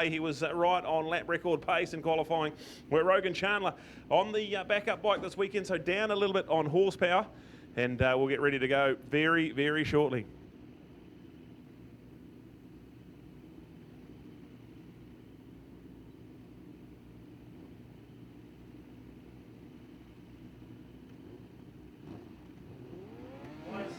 He was right on lap record pace in qualifying. We're Rogan Chandler on the backup bike this weekend, so down a little bit on horsepower, and we'll get ready to go very, very shortly.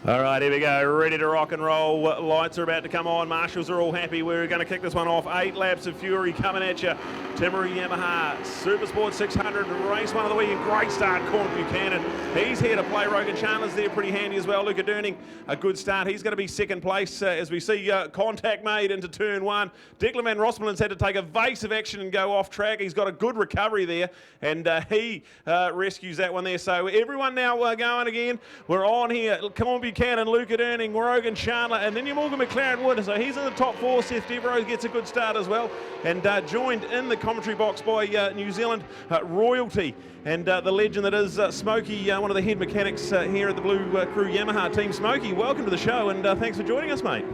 All right, here we go, ready to rock and roll. Lights are about to come on. Marshals are all happy. We're going to kick this one off. 8 laps of fury coming at you. Timmery Yamaha Supersport 600 race one of the weekend. Great start, Cormac Buchanan. He's here to play. Rogan Chandler's there pretty handy as well. Luca Durning, a good start. He's going to be second place as we see contact made into turn one. Declan van Rosmelin's had to take evasive action and go off track. He's got a good recovery there, and he rescues that one there. So everyone now going again. We're on here. Come on, Buchanan, Luca Durning, Rogan Chandler, and then your Morgan McLaren Wood. So he's in the top 4. Seth Devereaux gets a good start as well, and joined in the commentary box by New Zealand royalty and the legend that is Smokey, one of the head mechanics here at the Blue Crew Yamaha team. Smokey, welcome to the show, and thanks for joining us, mate.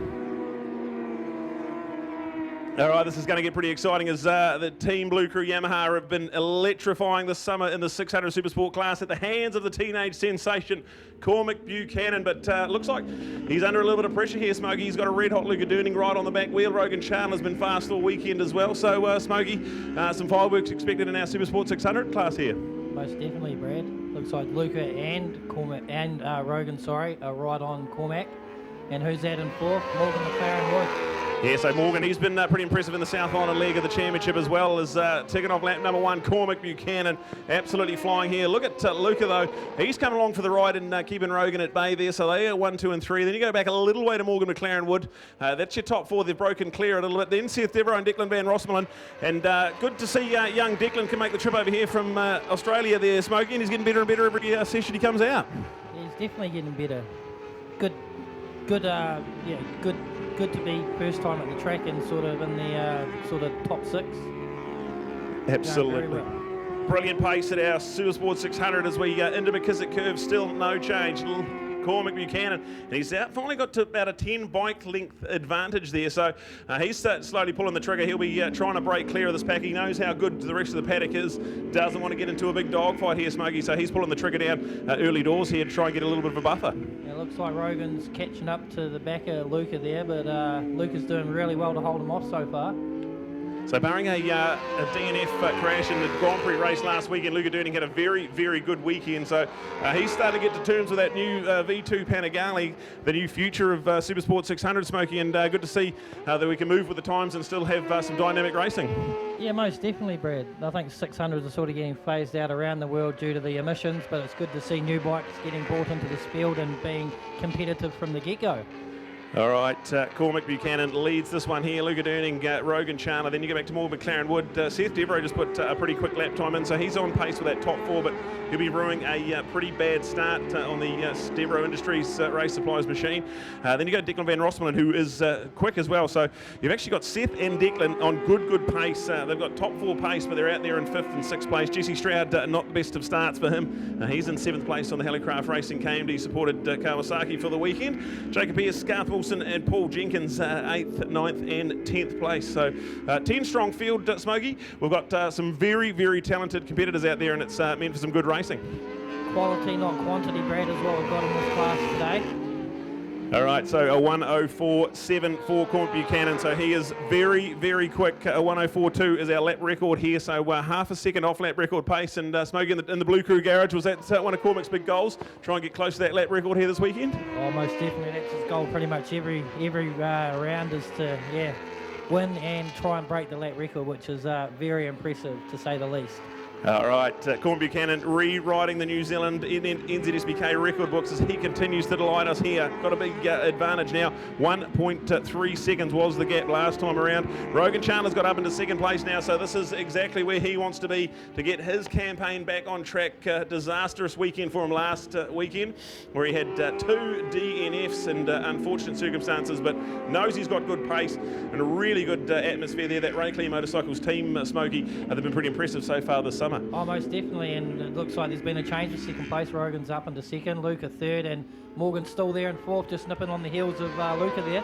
All right, this is going to get pretty exciting as the Team Blue Crew Yamaha have been electrifying this summer in the 600 Supersport class at the hands of the teenage sensation, Cormac Buchanan. But looks like he's under a little bit of pressure here, Smokey. He's got a red-hot Luca Durning right on the back wheel. Rogan Chandler's been fast all weekend as well. So, Smokey, some fireworks expected in our Supersport 600 class here. Most definitely, Brad. Looks like Luca and Cormac and Rogan, are right on Cormac. And who's that in fourth? Morgan McLaren Wood. Yeah, so Morgan, he's been pretty impressive in the South Island leg of the championship, as well as ticking off lap number 1, Cormac Buchanan, absolutely flying here. Look at Luca, though. He's coming along for the ride and keeping Rogan at bay there. So they are 1, 2, and 3. Then you go back a little way to Morgan McLaren Wood. That's your top 4. They've broken clear a little bit. Then Seth Devereaux and Declan van Rosmelin. And good to see young Declan can make the trip over here from Australia there, Smokey. And he's getting better and better every session he comes out. He's definitely getting better. Good to be first time at the track and sort of in the sort of top 6. Absolutely. Well. Brilliant pace at our Supersport 600 as we into McKissick curve, still no change. Cormac Buchanan, and he's finally got to about a 10 bike length advantage there, so he's slowly pulling the trigger. He'll be trying to break clear of this pack. He knows how good the rest of the paddock is, doesn't want to get into a big dogfight here, Smokey, so he's pulling the trigger down early doors here to try and get a little bit of a buffer. Yeah, it looks like Rogan's catching up to the back of Luca there, but Luca's doing really well to hold him off so far. So barring a DNF crash in the Grand Prix race last weekend, Luca Durning had a very, very good weekend. So he's starting to get to terms with that new V2 Panigale, the new future of Supersport 600, Smokey, and good to see that we can move with the times and still have some dynamic racing. Yeah, most definitely, Brad. I think 600s are sort of getting phased out around the world due to the emissions, but it's good to see new bikes getting brought into this field and being competitive from the get-go. All right, Cormac Buchanan leads this one here. Luca Durning, Rogan Chandler. Then you go back to Morgan McLaren Wood. Seth Devereaux just put a pretty quick lap time in, so he's on pace with that top 4, but he'll be brewing a pretty bad start on the Devereaux Industries race supplies machine. Then you go to Declan van Rosmelin, who is quick as well. So you've actually got Seth and Declan on good pace. They've got top 4 pace, but they're out there in 5th and 6th place. Jesse Stroud, not the best of starts for him. He's in 7th place on the Helicraft Racing KMD supported Kawasaki for the weekend. Jacob Pierce, Garth Wilson, and Paul Jenkins 8th, 9th and 10th place. So 10 strong field, Smokey. We've got some very, very talented competitors out there, and it's meant for some good racing. Quality, not quantity, Brad, is what we've got in this class today. All right, so a 1:04.7 for Cormac Buchanan, so he is very, very quick. A 1:04.2 is our lap record here, so half a second off lap record pace. And Smokey, in the Blue Crew garage, was that one of Cormac's big goals? Try and get close to that lap record here this weekend? Oh, most definitely. That's his goal pretty much every round, is to win and try and break the lap record, which is very impressive to say the least. All right, Cormac Buchanan rewriting the New Zealand NZSBK record books as he continues to delight us here. Got a big advantage now. 1.3 seconds was the gap last time around. Rogan Chandler's got up into 2nd place now, so this is exactly where he wants to be to get his campaign back on track. Disastrous weekend for him last weekend, where he had 2 DNFs and unfortunate circumstances, but knows he's got good pace and a really good atmosphere there. That Ray Clear Motorcycles team, Smokey, they've been pretty impressive so far this summer. Oh, most definitely, and it looks like there's been a change in 2nd place. Rogan's up into 2nd, Luca 3rd, and Morgan's still there in 4th, just nipping on the heels of Luca there.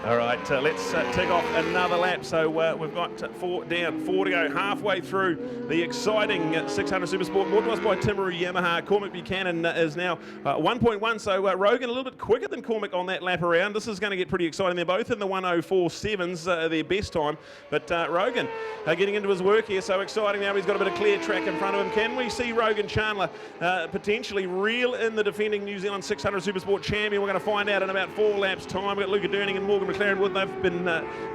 All right, let's tick off another lap. So we've got 4 down, 4 to go, halfway through the exciting 600 Supersport, brought to us by Timaru Yamaha. Cormac Buchanan is now 1.1, so Rogan a little bit quicker than Cormac on that lap around. This is going to get pretty exciting. They're both in the 1:04.7s, their best time, but Rogan getting into his work here, so exciting now. He's got a bit of clear track in front of him. Can we see Rogan Chandler potentially reel in the defending New Zealand 600 Supersport champion? We're going to find out in about 4 laps' time. We've got Luca Durning and Morgan McLaren Wood. They've been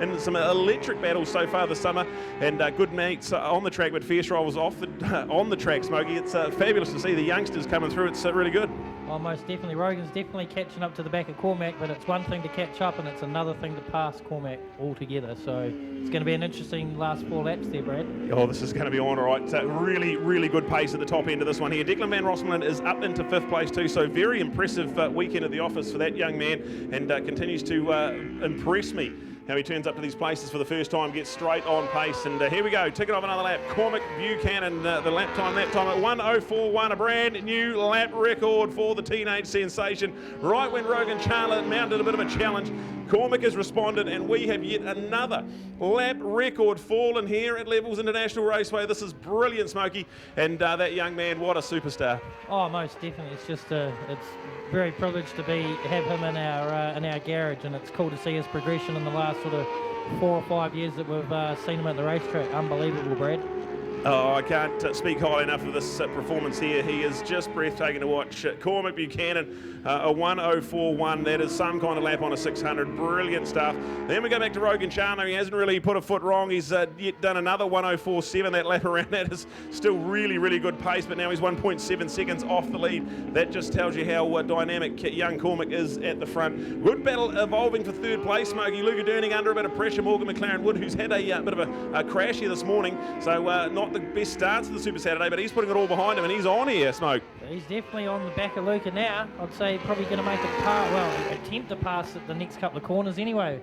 in some electric battles so far this summer, and good mates on the track, but fierce rivals off on the track, Smokey. It's fabulous to see the youngsters coming through. It's really good. Oh, most definitely. Rogan's definitely catching up to the back of Cormac, but it's one thing to catch up and it's another thing to pass Cormac altogether. So it's going to be an interesting last 4 laps there, Brad. Oh, this is going to be on, all right. Really, really good pace at the top end of this one here. Declan Van Rossmalen is up into 5th place too, so very impressive weekend at the office for that young man, and continues to impress me. How he turns up to these places for the first time, gets straight on pace, and here we go, ticket off another lap. Cormac Buchanan, the lap time at 1:04.1, a brand new lap record for the teenage sensation. Right when Rogan Chandler mounted a bit of a challenge, Cormac has responded, and we have yet another lap record fallen here at Levels International Raceway. This is brilliant, Smokey, and that young man, what a superstar. Oh, most definitely. It's just it's very privileged to have him in our garage, and it's cool to see his progression in the last sort of 4 or 5 years that we've seen him at the racetrack. Unbelievable, Brad. Oh, I can't speak highly enough of this performance here. He is just breathtaking to watch. Cormac Buchanan, a 1:04.1. That is some kind of lap on a 600. Brilliant stuff. Then we go back to Rogan Chandler. He hasn't really put a foot wrong. He's yet done another 1:04.7. That lap around that is still really, really good pace, but now he's 1.7 seconds off the lead. That just tells you how dynamic young Cormac is at the front. Good battle evolving for 3rd place. Smokey Luca Durning under a bit of pressure. Morgan McLaren Wood, who's had a bit of a crash here this morning, so not the best starts of the Super Saturday, but he's putting it all behind him, and he's on here, Smoke. He's definitely on the back of Luca now. I'd say probably going to make attempt to pass at the next couple of corners anyway.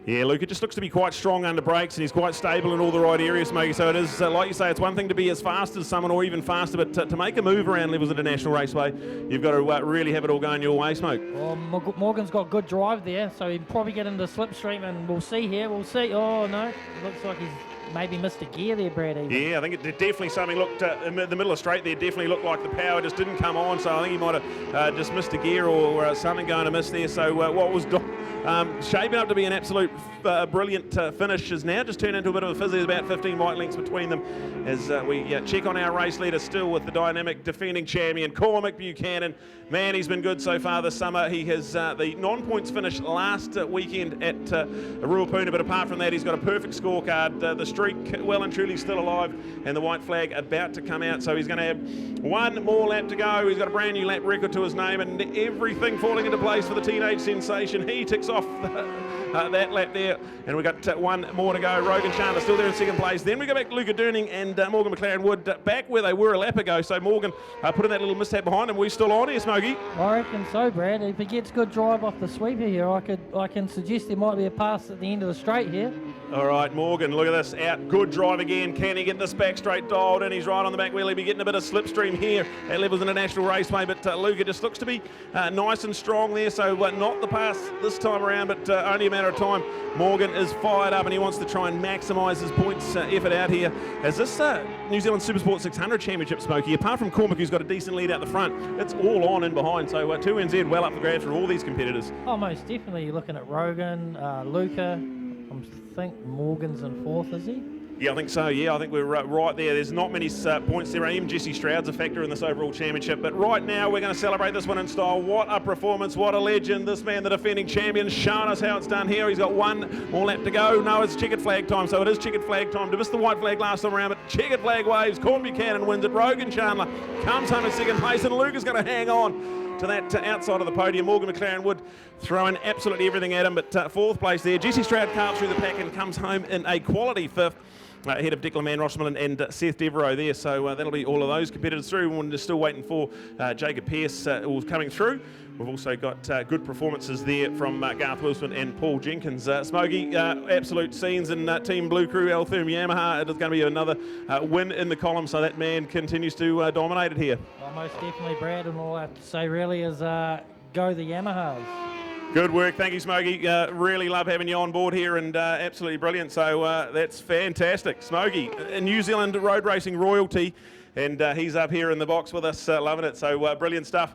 Yeah, Luca just looks to be quite strong under brakes, and he's quite stable in all the right areas, Smokey. So it is, like you say, it's one thing to be as fast as someone or even faster, but to make a move around Levels International Raceway, you've got to really have it all going your way, Smoke. Well, Morgan's got good drive there, so he'll probably get into slipstream, and we'll see here. We'll see. Oh, no. It looks like he's maybe missed a gear there, Brad. Even. Yeah, I think it definitely something looked in the middle of straight there. Definitely looked like the power just didn't come on. So I think he might have just missed a gear or something going to miss there. So what was shaping up to be an absolute brilliant finish has now just turned into a bit of a fizz. There's about 15 bike lengths between them as we check on our race leader still with the dynamic defending champion Cormac Buchanan. Man, he's been good so far this summer. He has the non-points finish last weekend at Ruapuna, but apart from that, he's got a perfect scorecard. The streak well and truly still alive, and the white flag about to come out. So he's going to have 1 more lap to go. He's got a brand new lap record to his name, and everything falling into place for the teenage sensation. He ticks off that lap there, and we've got 1 more to go. Rogan Chandler still there in 2nd place. Then we go back to Luca Durning and Morgan McLaren Wood back where they were a lap ago. So Morgan put in that little mishap behind him. We're still on here, Smokey. I reckon so, Brad. If he gets good drive off the sweeper here, I can suggest there might be a pass at the end of the straight here. All right, Morgan, look at this, out, good drive again. Can he get this back straight dialed in? He's right on the back wheel. He'll be getting a bit of slipstream here at Levels International Raceway, but Luca just looks to be nice and strong there, so not the pass this time around, but only a matter of time. Morgan is fired up, and he wants to try and maximise his points effort out here. As this New Zealand Supersport 600 Championship, Smokey, apart from Cormac, who's got a decent lead out the front, it's all on and behind, so 2NZ well up the grade for all these competitors. Oh, most definitely. You're looking at Rogan, Luca. I think Morgan's in 4th, is he? Yeah, I think so. Yeah, I think we're right there. There's not many points there. Even Jesse Stroud's a factor in this overall championship. But right now, we're going to celebrate this one in style. What a performance. What a legend. This man, the defending champion, showing us how it's done here. He's got 1 more lap to go. No, it's checkered flag time. So it is checkered flag time. To miss the white flag last time around, but checkered flag waves. Cormac Buchanan wins it. Rogan Chandler comes home in 2nd place, and Luke is going to hang on to that outside of the podium. Morgan McLaren Wood throwing absolutely everything at him, but 4th place there. Jesse Stroud carves through the pack and comes home in a quality 5th. Ahead of Declan Van Rossmalen and Seth Devereaux there. So that'll be all of those competitors through. We're still waiting for Jacob Pearce coming through. We've also got good performances there from Garth Wilson and Paul Jenkins. Smokey, absolute scenes in Team Blue Crew, Altherm Yamaha. It is going to be another win in the column, so that man continues to dominate it here. Well, most definitely, Brad, and all I have to say really is go the Yamahas. Good work. Thank you, Smokey. Really love having you on board here, and absolutely brilliant. So that's fantastic. Smokey, a New Zealand road racing royalty, and he's up here in the box with us, loving it. So brilliant stuff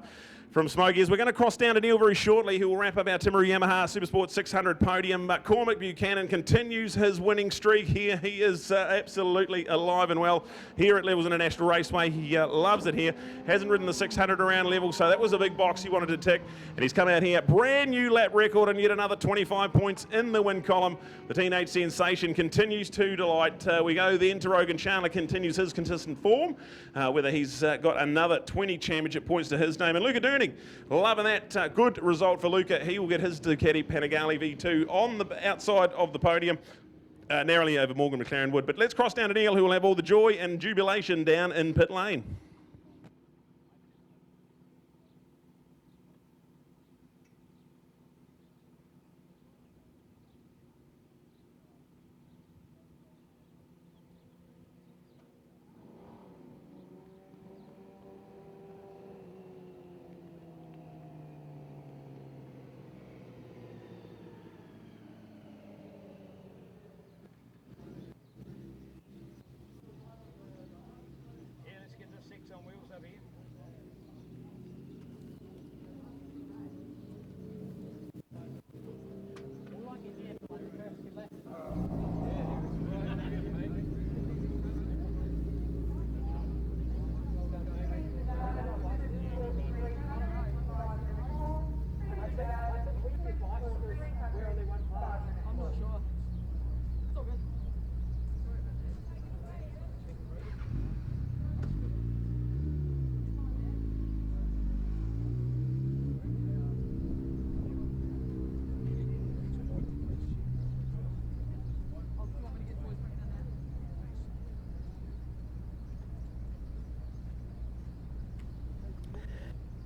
from Smokey. As we're going to cross down to Neil very shortly, who will wrap up our Timaru Yamaha Supersport 600 podium. But Cormac Buchanan continues his winning streak here. He is absolutely alive and well here at Levels International Raceway. He loves it here. Hasn't ridden the 600 around level, so that was a big box he wanted to tick. And he's come out here, brand new lap record, and yet another 25 points in the win column. The teenage sensation continues to delight. We go then to Rogan Chandler, continues his consistent form, whether he's got another 20 championship points to his name. And Luca Durning, loving that good result for Luca. He will get his Ducati Panigale V2 on the outside of the podium, narrowly over Morgan McLaren Wood. But let's cross down to Neil, who will have all the joy and jubilation down in pit lane.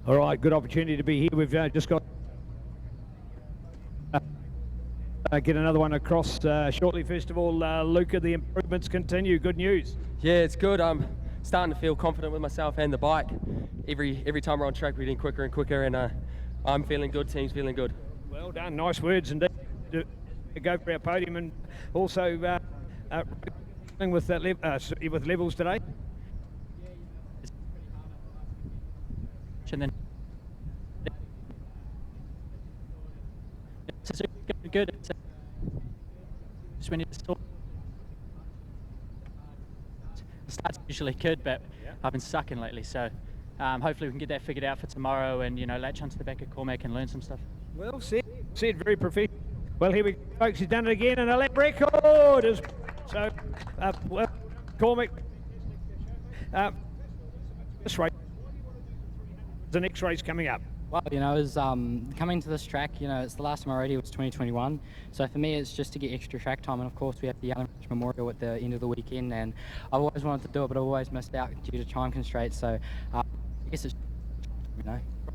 All right, good opportunity to be here. We've just got get another one across shortly. First of all, Luca, the improvements continue. Good news. Yeah, it's good. I'm starting to feel confident with myself and the bike. Every time we're on track, we're getting quicker and quicker, and I'm feeling good. Team's feeling good. Well done. Nice words indeed. To go for our podium, and also with with levels today. And then it's good. Just when it's the starts usually good, but I've been sucking lately, so hopefully we can get that figured out for tomorrow, and latch onto the back of Cormac and learn some stuff. Well said, very professional. Well, here we go, folks. He's done it again, and a lap record is so. Well, Cormac, this race. The next race coming up. Well, is coming to this track, it's the last time I rode here was 2021. So for me, it's just to get extra track time. And of course, we have the Young Memorial at the end of the weekend. And I've always wanted to do it, but I've always missed out due to time constraints. So I guess it's,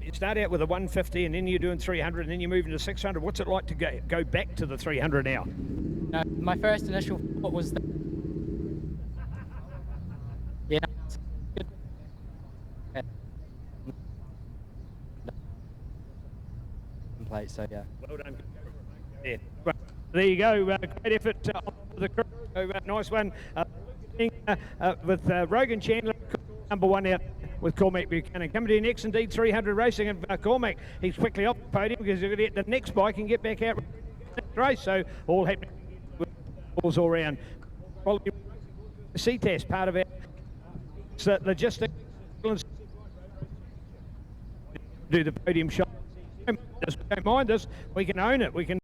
You start out with a 150, and then you're doing 300, and then you move into 600. What's it like to go back to the 300 now? My first initial thought was that, it's good. Plate, so yeah. Well done. Yeah. There you go. Great effort on the crew. Nice one. With Rogan Chandler, number one out with Cormac Buchanan. Coming to you next, indeed, 300 racing, and Cormac, he's quickly off the podium because he's going to get the next bike and get back out next race. So all happening with balls all round. Probably Ctas, part of our logistics. Do the podium shot. Don't mind us. We can own it. We can